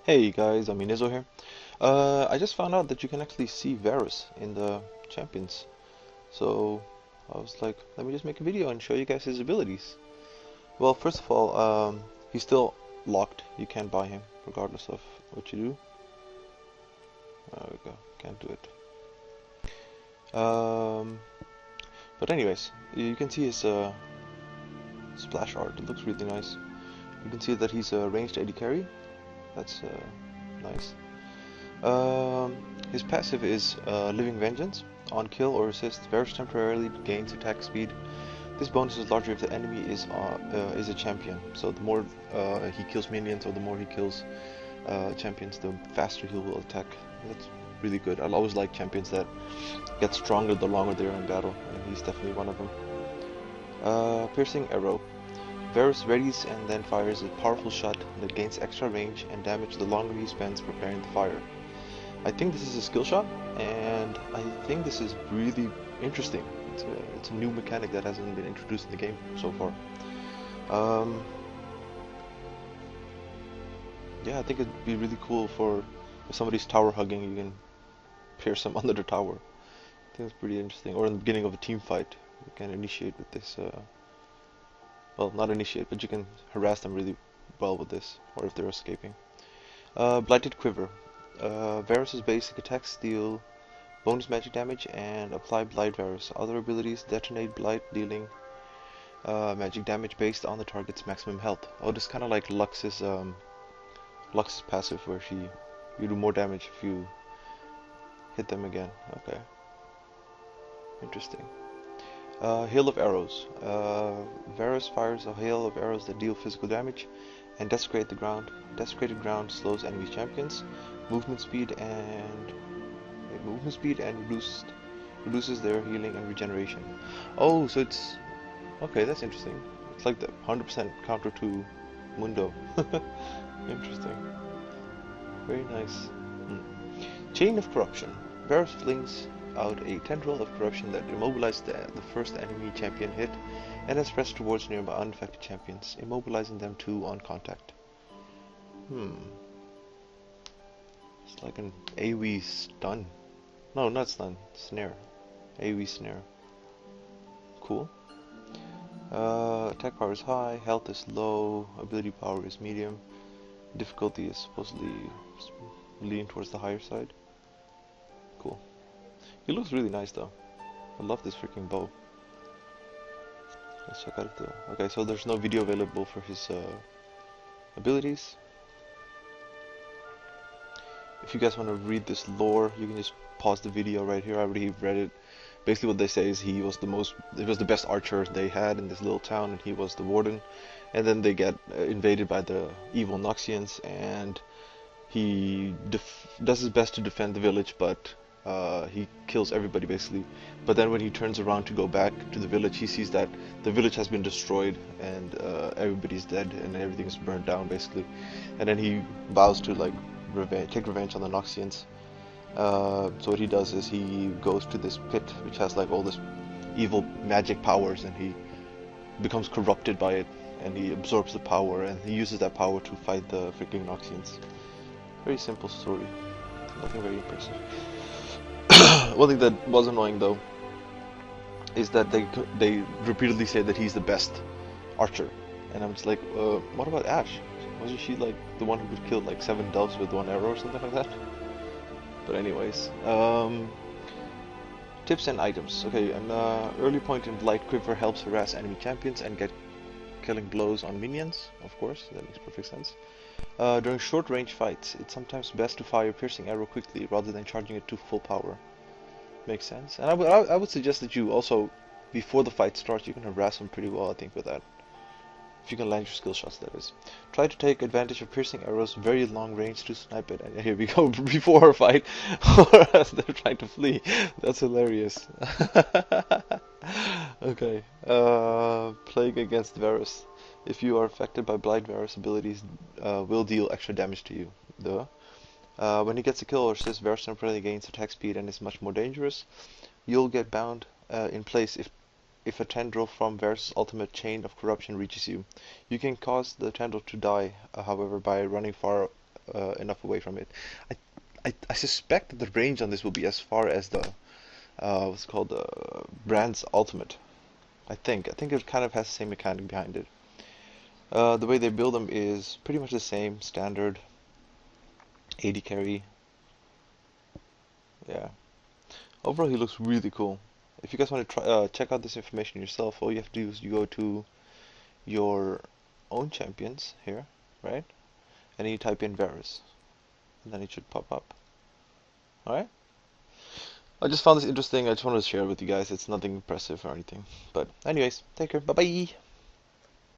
Hey guys, aminizle here. I just found out that you can actually see Varus in the champions. So I was like, let me just make a video and show you guys his abilities. Well, first of all, he's still locked. You can't buy him, regardless of what you do. There we go. Can't do it. But anyways, you can see his splash art. It looks really nice. You can see that he's a ranged AD carry. That's nice. His passive is Living Vengeance. On kill or assist, Varus temporarily gains attack speed. This bonus is larger if the enemy is a champion. So the more he kills minions or the more he kills champions, the faster he will attack. That's really good. I always like champions that get stronger the longer they're in battle, and he's definitely one of them. Piercing Arrow. Varus readies and then fires a powerful shot that gains extra range and damage the longer he spends preparing the fire. I think this is a skill shot, and I think this is really interesting. It's a new mechanic that hasn't been introduced in the game so far. Yeah, I think it'd be really cool for if somebody's tower hugging, you can pierce them under the tower. I think it's pretty interesting. Or in the beginning of a team fight, you can initiate with this. Well, not initiate, but you can harass them really well with this, or if they're escaping. Blighted Quiver. Varus's basic attacks deal bonus magic damage and apply Blight Varus. Other abilities detonate Blight, dealing magic damage based on the target's maximum health. Oh, this is kind of like Lux's passive, where you do more damage if you hit them again. Okay, interesting. Hail of Arrows. Varus fires a hail of arrows that deal physical damage and desecrate the ground. Desecrated ground slows enemy champions. Movement speed and reduces their healing and regeneration. Oh, so it's okay. That's interesting. It's like the 100% counter to Mundo. Interesting. Very nice. Chain of Corruption. Varus flings out a tendril of corruption that immobilizes the first enemy champion hit and then spreads towards nearby unaffected champions, immobilizing them too on contact. It's like an AoE stun. No, not stun. Snare. AoE snare. Cool. Attack power is high, health is low, ability power is medium, difficulty is supposedly lean towards the higher side. Cool. He looks really nice though. I love this freaking bow. Let's check out the... Okay, so there's no video available for his abilities. If you guys want to read this lore, you can just pause the video right here. I already read it. Basically what they say is he was the best archer they had in this little town, and he was the warden. And then they get invaded by the evil Noxians, and he does his best to defend the village, but he kills everybody basically. But then when he turns around to go back to the village, he sees that the village has been destroyed and everybody's dead and everything's burned down basically. And then he vows to like take revenge on the Noxians. So what he does is he goes to this pit which has like all this evil magic powers, and he becomes corrupted by it, and he absorbs the power, and he uses that power to fight the freaking Noxians. Very simple story, nothing very impressive. One thing that was annoying though is that they repeatedly say that he's the best archer, and I'm just like, what about Ashe? Wasn't she like the one who could kill like 7 doves with 1 arrow or something like that? But anyways, tips and items. Okay, an early point in Blight Quiver helps harass enemy champions and get killing blows on minions. Of course, that makes perfect sense. During short range fights, it's sometimes best to fire piercing arrow quickly rather than charging it to full power. Makes sense. And I would suggest that you also, before the fight starts, you can harass them pretty well, I think, with that. If you can land your skill shots, that is. Try to take advantage of piercing arrows very long range to snipe it. And here we go, before a fight, or as they're trying to flee. That's hilarious. Okay. Plague against Varus. If you are affected by Blight, Varus abilities will deal extra damage to you. Duh. When he gets a kill or assist, Varus temporarily gains attack speed and is much more dangerous. You'll get bound in place if a tendril from Varus' ultimate chain of corruption reaches you. You can cause the tendril to die, however, by running far enough away from it. I, I suspect that the range on this will be as far as the what's it called Brand's Ultimate. I think it kind of has the same mechanic behind it. The way they build them is pretty much the same, standard AD carry. Yeah. Overall, he looks really cool. If you guys want to try check out this information yourself, all you have to do is you go to your own champions here, right? And then you type in Varus, and then it should pop up. All right. I just found this interesting. I just wanted to share it with you guys. It's nothing impressive or anything. But anyways, take care. Bye bye.